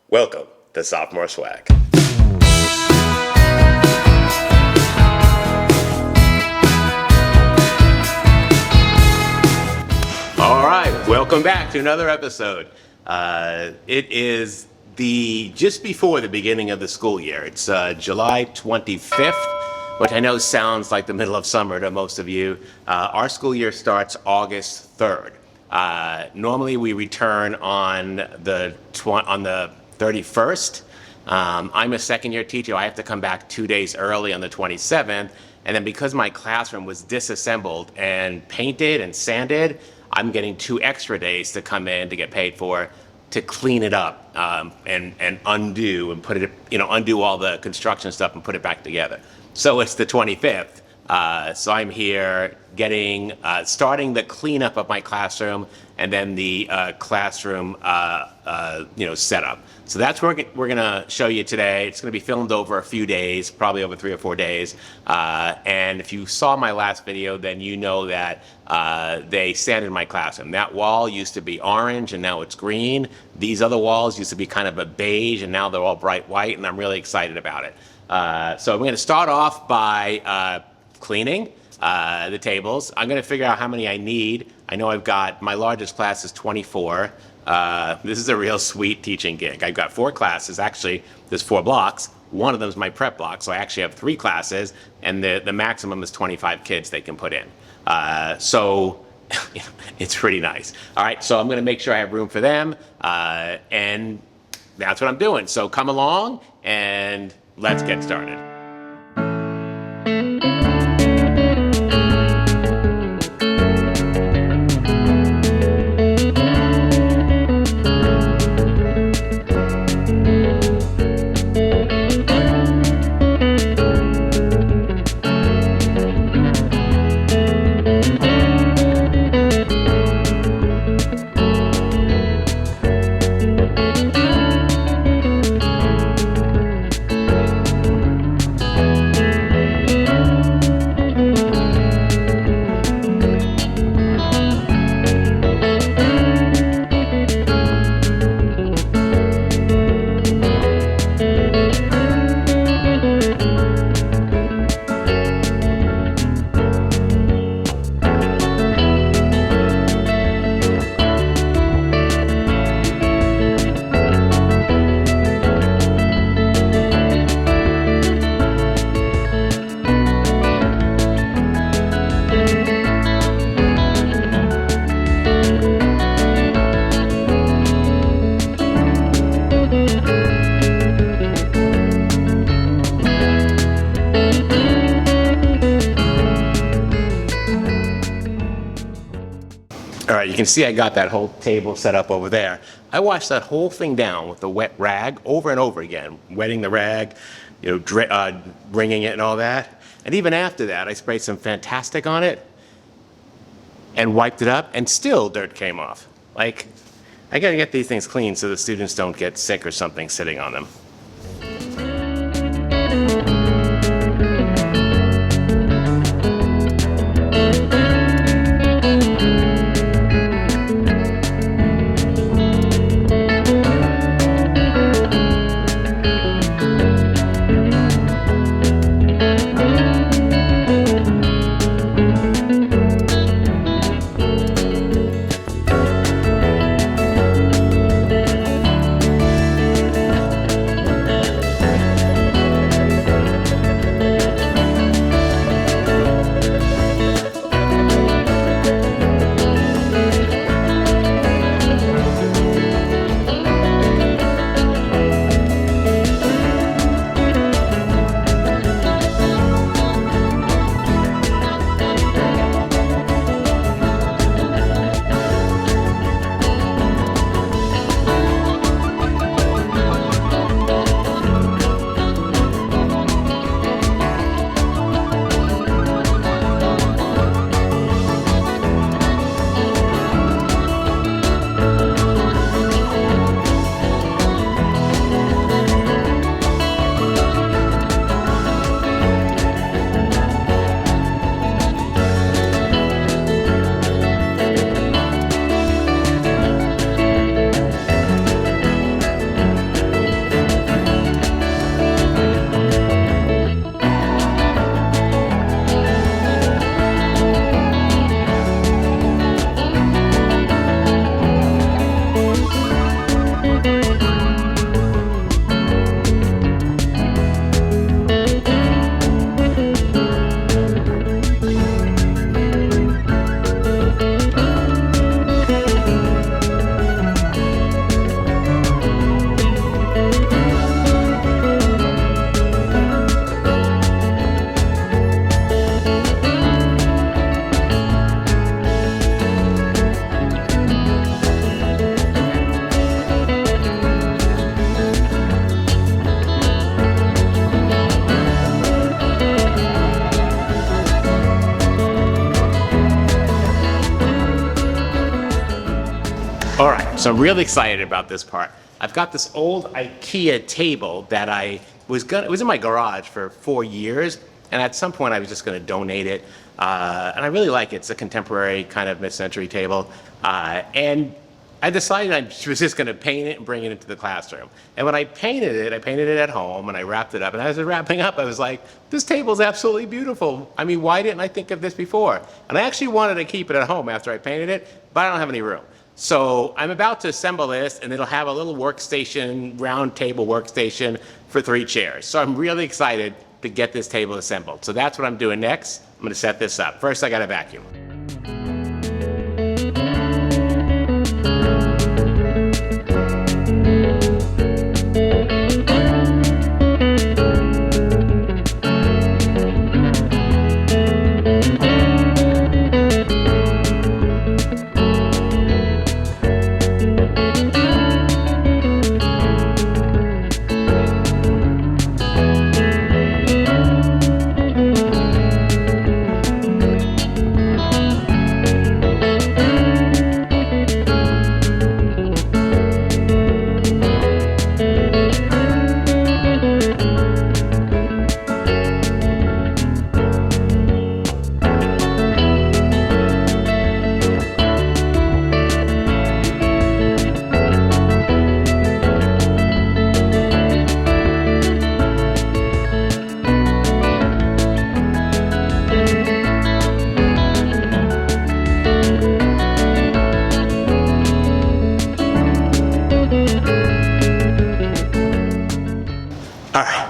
Welcome to Sophomore Swag. All right, welcome back to another episode. It is just before the beginning of the school year. It's July 25th, which I know sounds like the middle of summer to most of you. Our school year starts August 3rd. Normally we return on the 31st. I'm a second year teacher. I have to come back 2 days early on the 27th. And then because my classroom was disassembled and painted and sanded, I'm getting 2 extra days to come in to get paid for to clean it up and undo and put it, undo all the construction stuff and put it back together. So it's the 25th. So I'm here starting the cleanup of my classroom and then the classroom, setup. So that's what we're going to show you today. It's going to be filmed over a few days, probably over 3 or 4 days. And if you saw my last video, then you know that they sanded my classroom. That wall used to be orange and now it's green. These other walls used to be kind of a beige and now they're all bright white, and I'm really excited about it. So I'm going to start off by cleaning the tables. I'm going to figure out how many I need. I know my largest class is 24. This is a real sweet teaching gig. I've got 4 classes. Actually, there's 4 blocks. One of them is my prep block, so I actually have 3 classes, and the maximum is 25 kids they can put in. So it's pretty nice. All right, so I'm going to make sure I have room for them, and that's what I'm doing. So come along, and let's get started. You can see I got that whole table set up over there. I washed that whole thing down with the wet rag over and over again, wetting the rag, wringing it and all that. And even after that, I sprayed some Fantastic on it and wiped it up, and still dirt came off. I gotta get these things clean so the students don't get sick or something sitting on them. So I'm really excited about this part. I've got this old IKEA table that it was in my garage for 4 years, and at some point I was just gonna donate it. And I really like it. It's a contemporary kind of mid-century table. And I decided I was just gonna paint it and bring it into the classroom. And when I painted it at home and I wrapped it up. And as I was wrapping up, I was like, this table's absolutely beautiful. I mean, why didn't I think of this before? And I actually wanted to keep it at home after I painted it, but I don't have any room. So I'm about to assemble this, and it'll have a little workstation, round table workstation for 3 chairs. So I'm really excited to get this table assembled. So that's what I'm doing next. I'm gonna set this up. First, I gotta vacuum.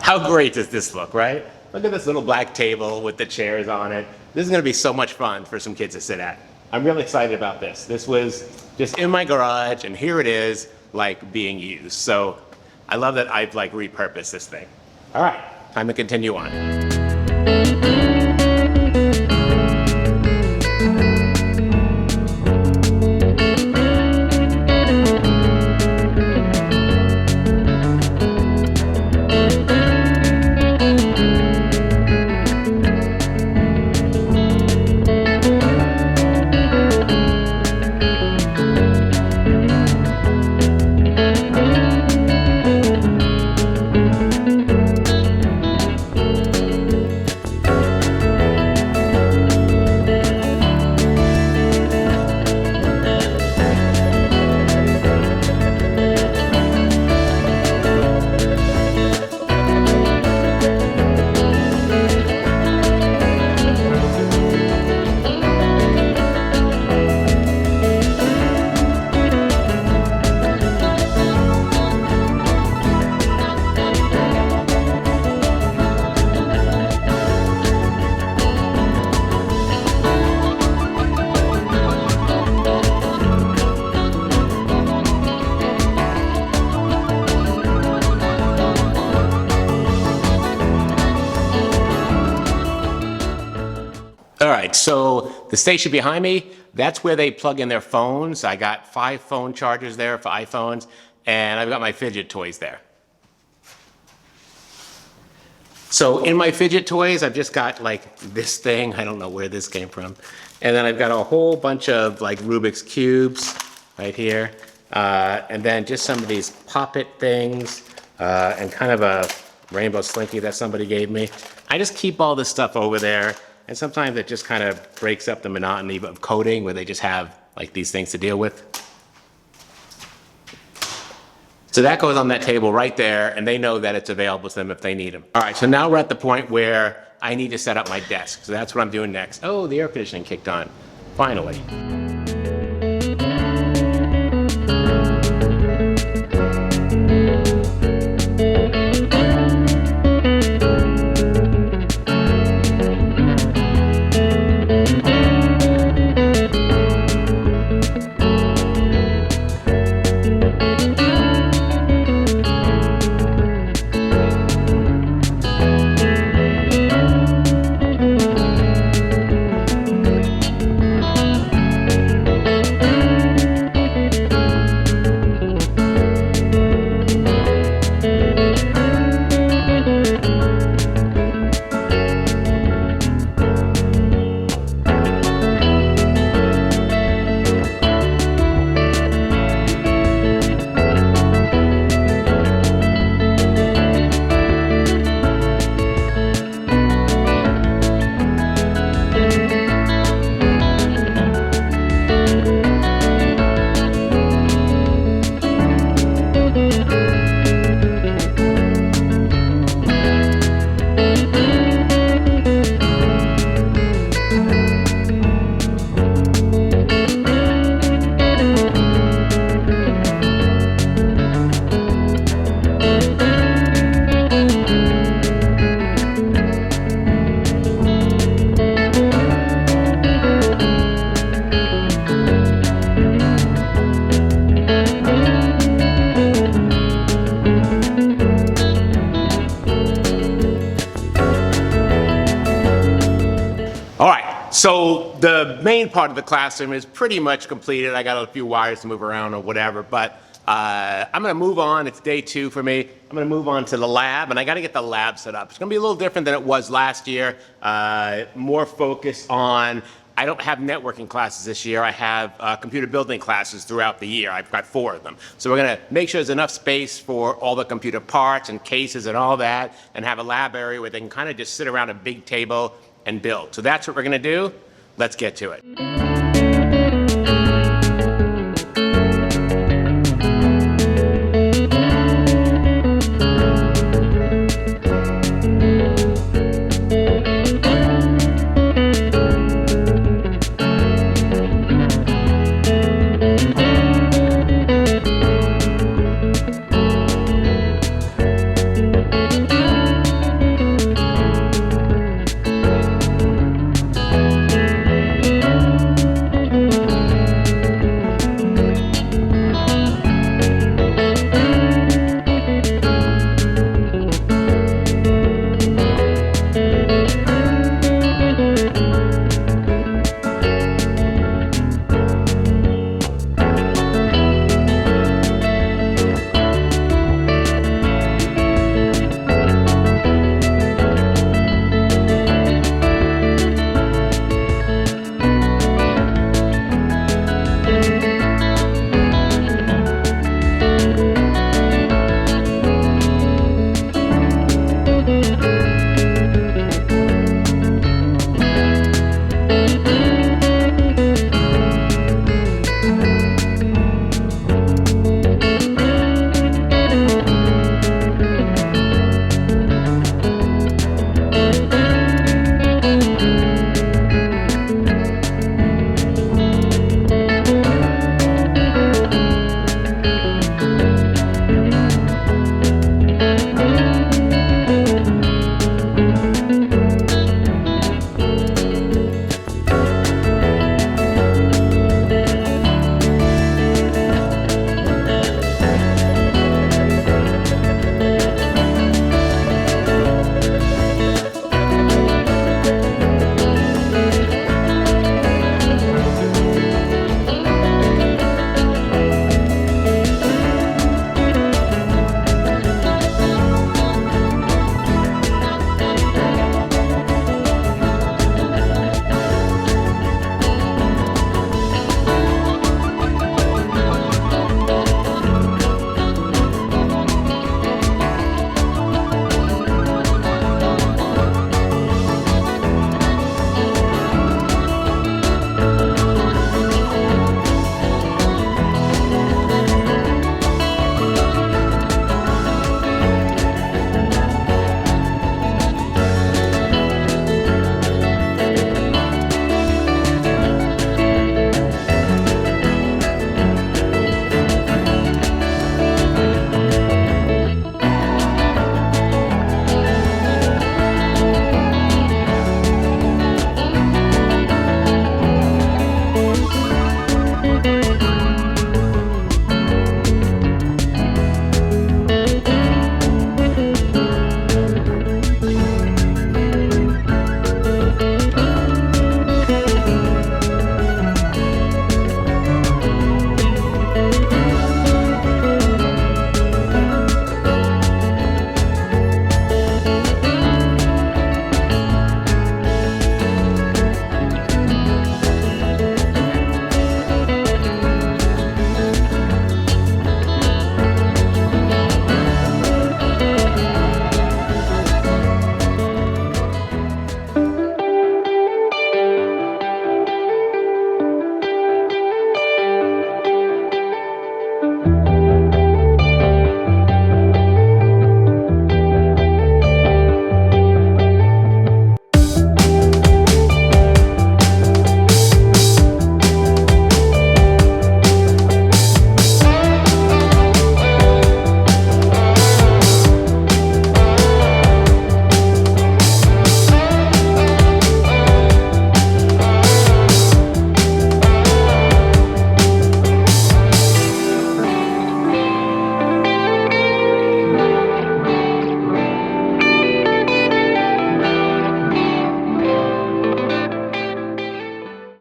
How great does this look, right? Look at this little black table with the chairs on it. This is gonna be so much fun for some kids to sit at. I'm really excited about this. This was just in my garage, and here it is, like, being used. So I love that I've, like, repurposed this thing. All right, time to continue on. All right, so the station behind me, that's where they plug in their phones. I got 5 phone chargers there for iPhones, and I've got my fidget toys there. So in my fidget toys, I've just got like this thing. I don't know where this came from. And then I've got a whole bunch of like Rubik's Cubes right here. And then just some of these Pop-It things, and kind of a rainbow slinky that somebody gave me. I just keep all this stuff over there. And sometimes it just kind of breaks up the monotony of coding where they just have like these things to deal with. So that goes on that table right there, and they know that it's available to them if they need them. All right, so now we're at the point where I need to set up my desk. So that's what I'm doing next. Oh, the air conditioning kicked on, finally. So the main part of the classroom is pretty much completed. I got a few wires to move around or whatever, but I'm going to move on. It's day 2 for me. I'm going to move on to the lab, and I got to get the lab set up. It's going to be a little different than it was last year. More focused on, I don't have networking classes this year. I have computer building classes throughout the year. I've got 4 of them. So we're going to make sure there's enough space for all the computer parts and cases and all that, and have a lab area where they can kind of just sit around a big table and build. So that's what we're going to do. Let's get to it.